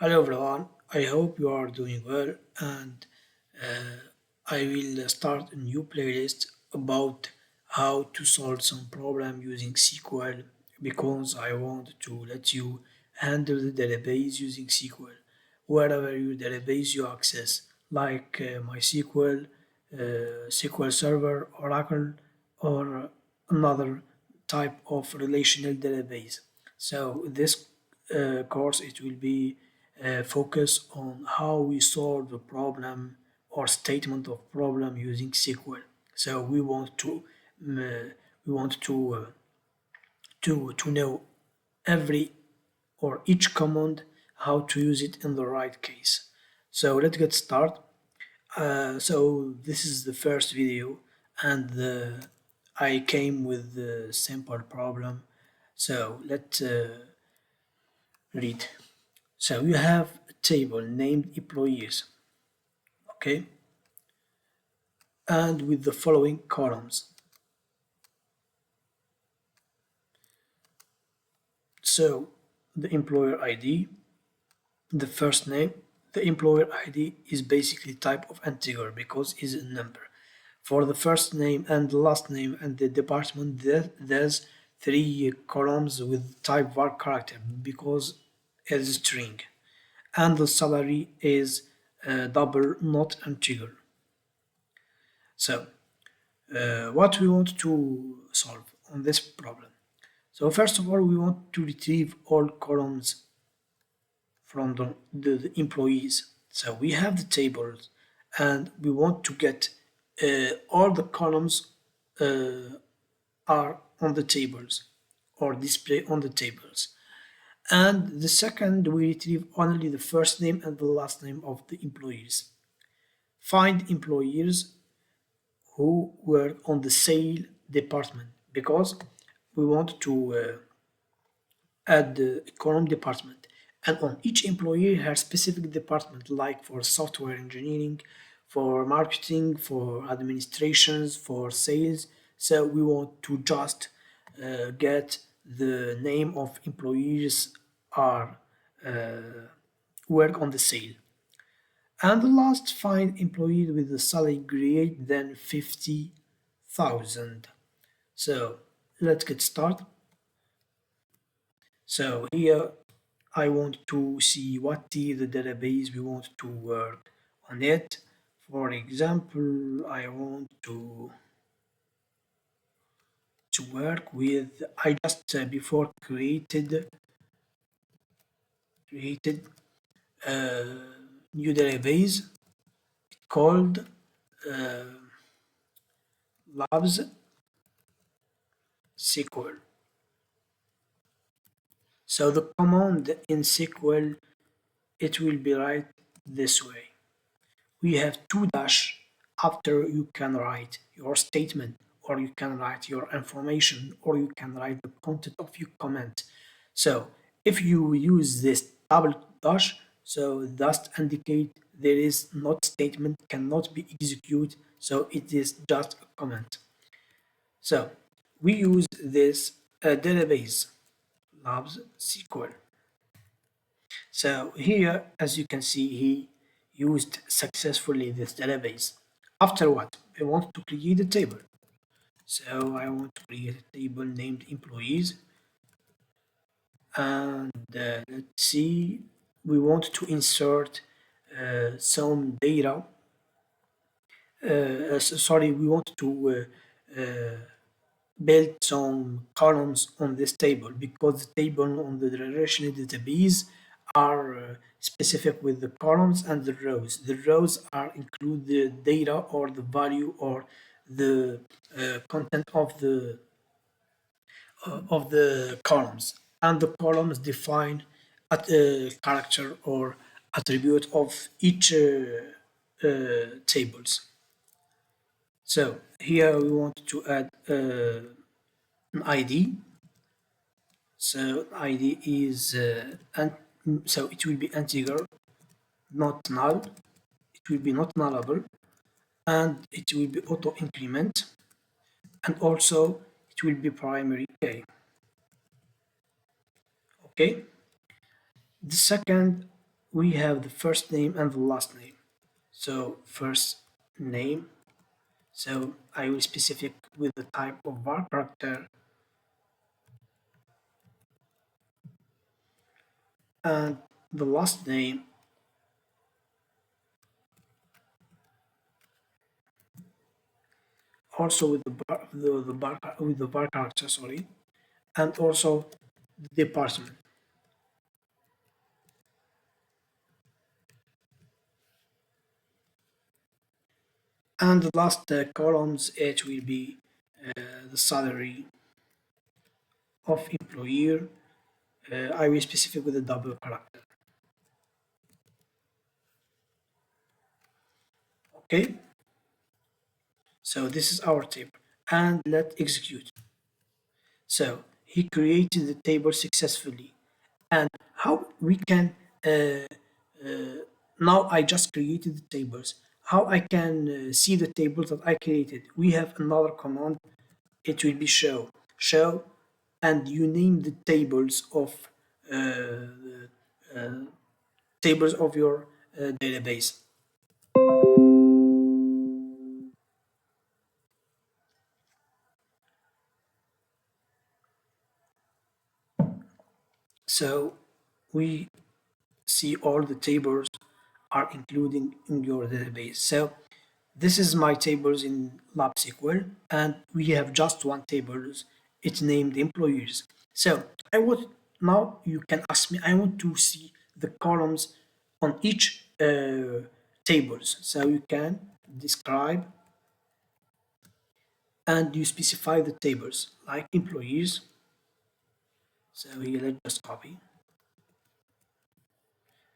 Hello everyone, I hope you are doing well and I will start a new playlist about how to solve some problem using SQL because I want to let you handle the database using SQL wherever your database you access like MySQL, SQL Server, Oracle or another type of relational database. So this course it will be focus on how we solve a problem or statement of problem using SQL. So we want to know every or each command how to use it in the right case. So let's get started. So this is the first video and I came with the simple problem. So let's read. So you have a table named employees, okay, and with the following columns. So the employer ID, the first name, the employer ID is basically type of integer because it's a number. For the first name and the last name and the department, there's three columns with type var character because it's a string. And the salary is double, not integer. So what we want to solve on this problem. So first of all, we want to retrieve all columns from the employees. So we have the tables and we want to get all the columns are on the tables or display on the tables. And the second, we retrieve only the first name and the last name of the employees. Find employees who were on the sale department because we want to add the column department, and on each employee has specific department like for software engineering, for marketing, for administrations, for sales. So we want to just get the name of employees are work on the sale. And the last, find employee with the salary greater than 50,000. So let's get started. So here I want to see what is the database we want to work on it. For example, I want to work with, I just before created a new database called uh, labs SQL. So the command in SQL, it will be right this way. We have two dash after you can write your statement or you can write your information or you can write the content of your comment. So if you use this double dash, so that indicate there is not statement cannot be executed, so it is just a comment. So we use this database labs SQL. So here, as you can see, he used successfully this database. After what? I want to create a table. So I want to create a table named employees. And let's see, we want to insert some data. Sorry, we want to build some columns on this table because the table on the relational database are specific with the columns and the rows. The rows are include the data or the value or the content of the columns, and the columns define a character or attribute of each tables. So here we want to add an ID. So ID is so it will be integer, not null. It will be not nullable, and it will be auto increment, and also it will be primary key. Okay. The second, we have the first name and the last name. So first name, so I will specific with the type of var character, and the last name also with the var character, sorry, and also the department. And the last columns, it will be the salary of employer. I will specific with a double character. Okay, so this is our table, and let's execute. So he created the table successfully, and how we can now I just created the tables. How I can see the tables that I created? We have another command. It will be show, and you name the tables of your database. So we see all the tables are including in your database. So this is my tables in lab SQL, and we have just one tables. It's named employees. So I want now you can ask me. I want to see the columns on each tables. So you can describe and you specify the tables like employees. So here let's just copy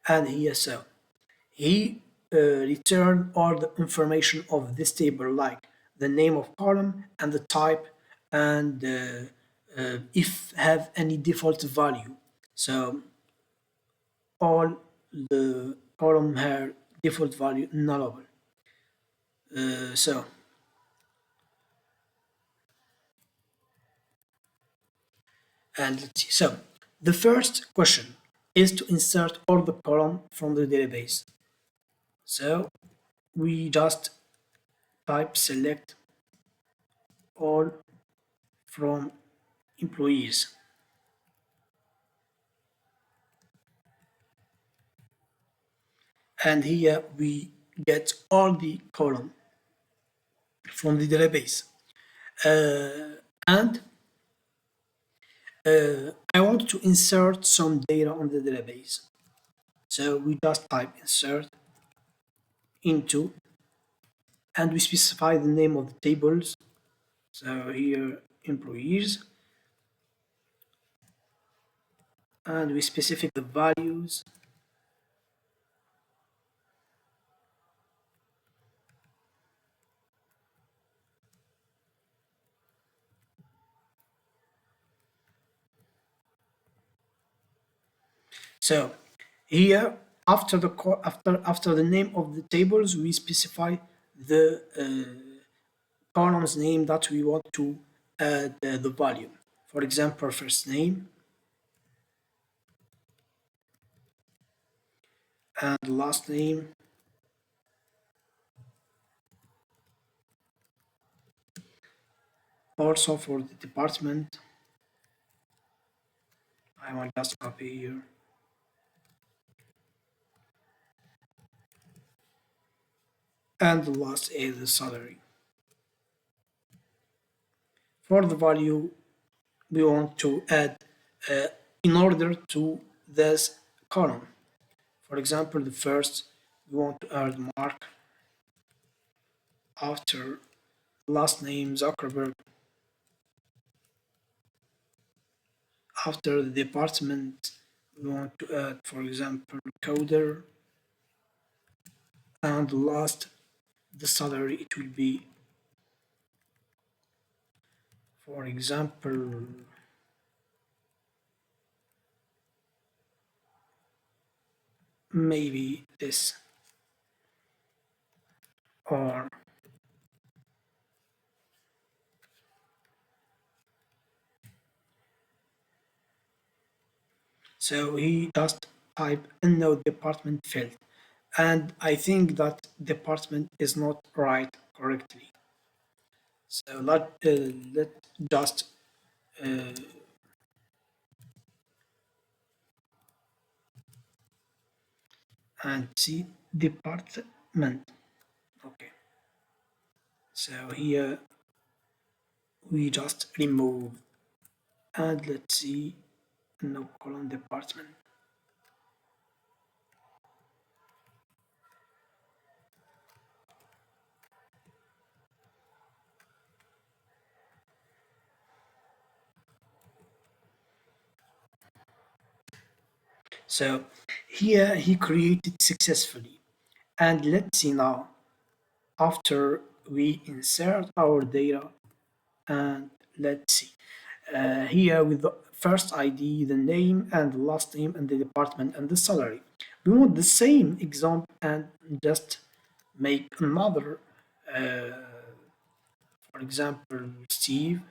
and here so he return all the information of this table like the name of column and the type and if have any default value. So all the column have default value nullable. So and let's see. So the first question is to insert all the column from the database. So we just type select all from employees, and here we get all the column from the database. And I want to insert some data on the database. So we just type insert into and we specify the name of the tables. So here employees and we specify the values. So here after the name of the tables we specify the columns name that we want to add the value. For example, first name and last name. Also for the department, I will just copy here. And the last is the salary. For the value we want to add uh, in order to this column. For example, the first we want to add Mark after last name Zuckerberg after the department we want to add, for example, coder, and last the salary it will be, for example, maybe this or so he just type unknown department field. And I think that department is not right correctly. So let just uh, and see department. Okay. So here we just remove and let's see no column department. So here he created successfully. And let's see now after we insert our data and let's see here with the first ID, the name and the last name and the department and the salary. We want the same example and just make another, for example, Steve,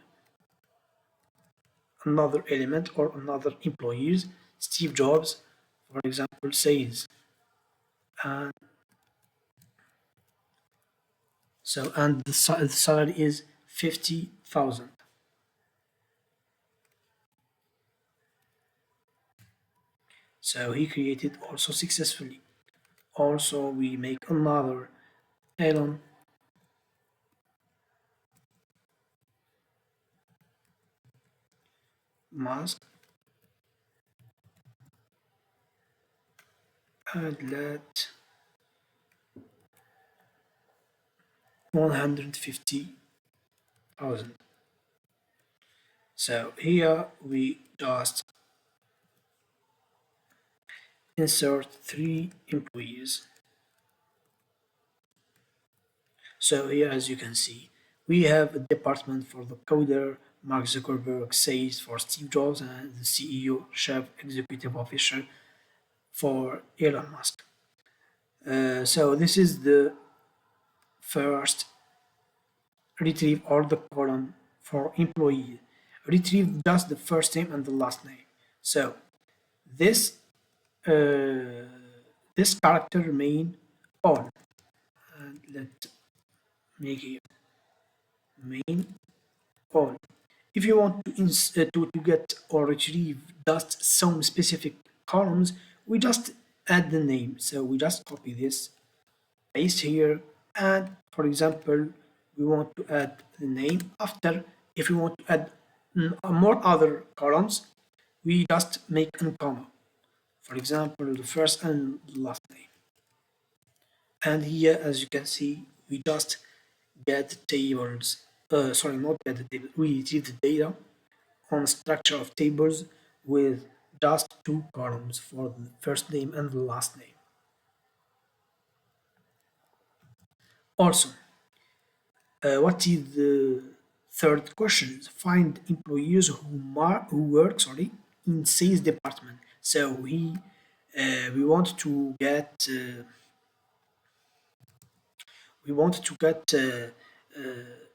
another element or another employees, Steve Jobs, for example, says, and so and the salary is 50,000. So he created also successfully. Also, we make another Elon Musk and let 150,000. So here we just insert three employees. So here, as you can see, we have a department for the coder, Mark Zuckerberg says for Steve Jobs, and the CEO, Chief Executive Officer for Elon Musk. So this is the first retrieve all the column for employee. Retrieve just the first name and the last name. So this uh, this character remain all. And let make it main all. If you want to get or retrieve just some specific columns, we just add the name. So we just copy this, paste here, and for example, we want to add the name after. If we want to add more other columns, we just make a comma. For example, the first and the last name. And here, as you can see, we just get tables. Sorry, not get the table. We retrieve the data on structure of tables with just two columns for the first name and the last name. Also, what is the third question? Find employees who work in sales department. So we want to get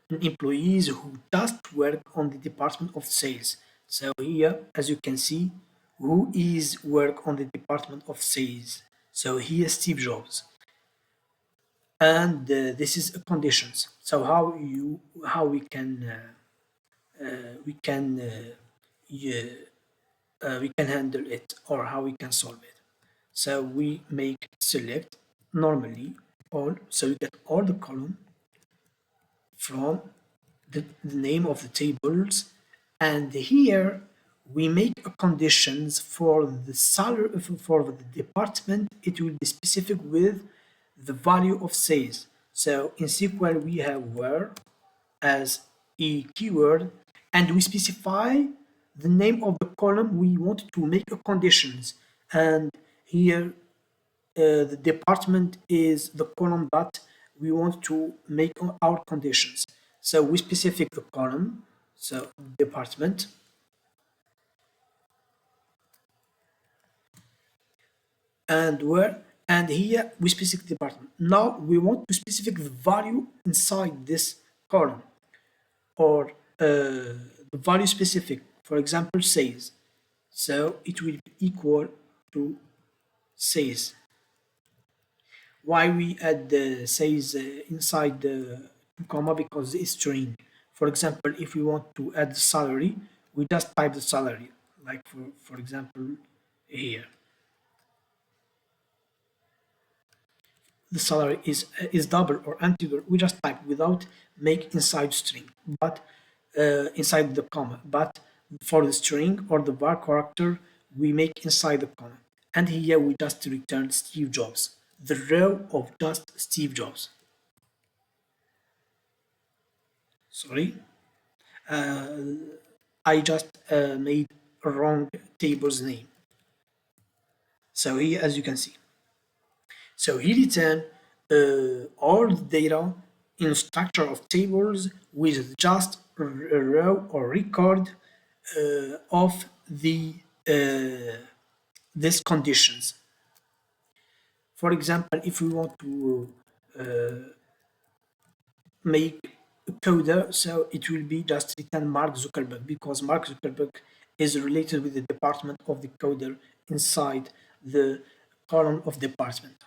employees who just work on the department of sales. So here, as you can see, who is work on the department of sales. So here, Steve Jobs, and this is conditions. So how yeah, we can handle it or how we can solve it. So we make select normally all. So you get all the column from the name of the tables, and here we make a conditions for the salary for the department. It will be specific with the value of sales. So in SQL we have where as a keyword, and we specify the name of the column we want to make a conditions. And here the department is the column that we want to make our conditions. So we specify the column, so department, and where, and here we specify the department. Now we want to specify the value inside this column, or the value specific, for example, says. So it will be equal to says. Why we add the says inside the comma? Because it's string. For example, if we want to add the salary, we just type the salary. Like for example, here the salary is double or integer. We just type without make inside string, but inside the comma. But for the string or the var character, we make inside the comma. And here we just return Steve Jobs, the row of just Steve Jobs. Sorry, I just made a wrong table's name. So here, as you can see, so he returned all the data in structure of tables with just a row or record of the these conditions. For example, if we want to make a coder, so it will be just return Mark Zuckerberg because Mark Zuckerberg is related with the department of the coder inside the column of department.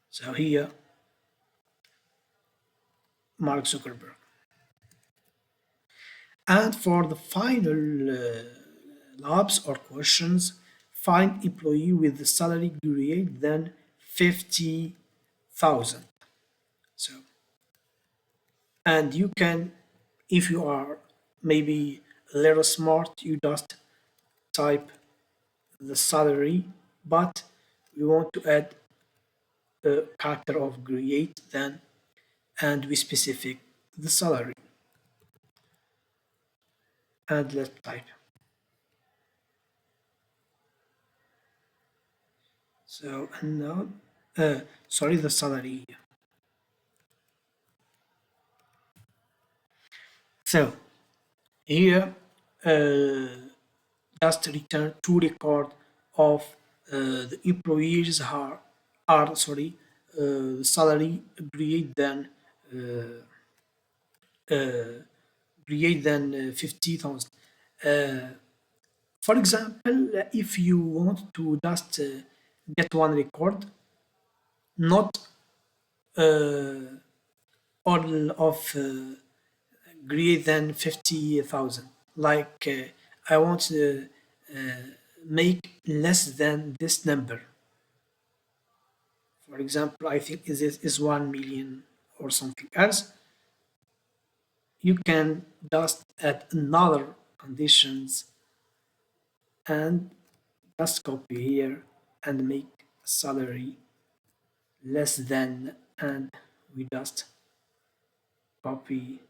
So here, Mark Zuckerberg. And for the final labs or questions, find employee with the salary greater than 50,000. So, and you can, if you are maybe a little smart, you just type the salary, but we want to add a character of greater than, and we specify the salary, and let's type. So, and now, sorry, the salary. So, here, just return two record of the employees are sorry, salary greater than uh, 50,000. For example, if you want to just get one record, not all of greater than 50,000. Like I want to make less than this number. For example, I think this is 1 million or something else. You can just add another conditions and just copy here and make salary less than, and we just copy.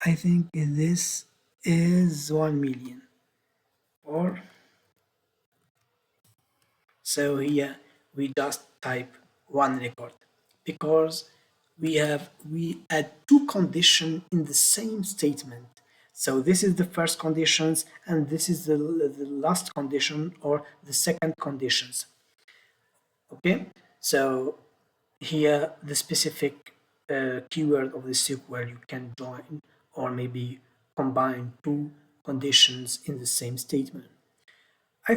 I think this is 1 million, or so here we just type one record because we add two conditions in the same statement. So this is the first conditions and this is the last condition or the second conditions. Okay, so here the specific keyword of the SQL you can join or maybe combine two conditions in the same statement. I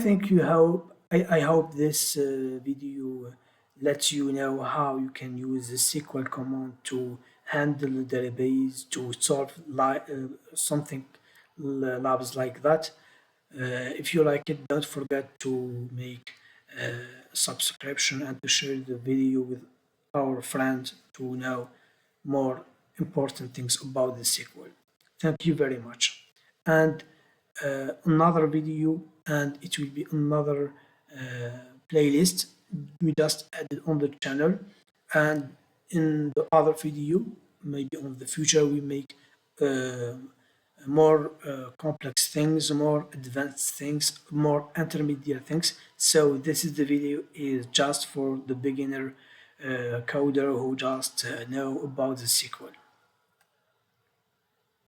hope this video lets you know how you can use the SQL command to handle the database to solve something labs like that. If you like it, don't forget to make a subscription and to share the video with our friends to know more important things about the SQL. Thank you very much. And another video, and it will be another playlist we just added on the channel. And in the other video, maybe on the future, we make more complex things, more advanced things, more intermediate things. So this is the video is just for the beginner coder who just know about the SQL.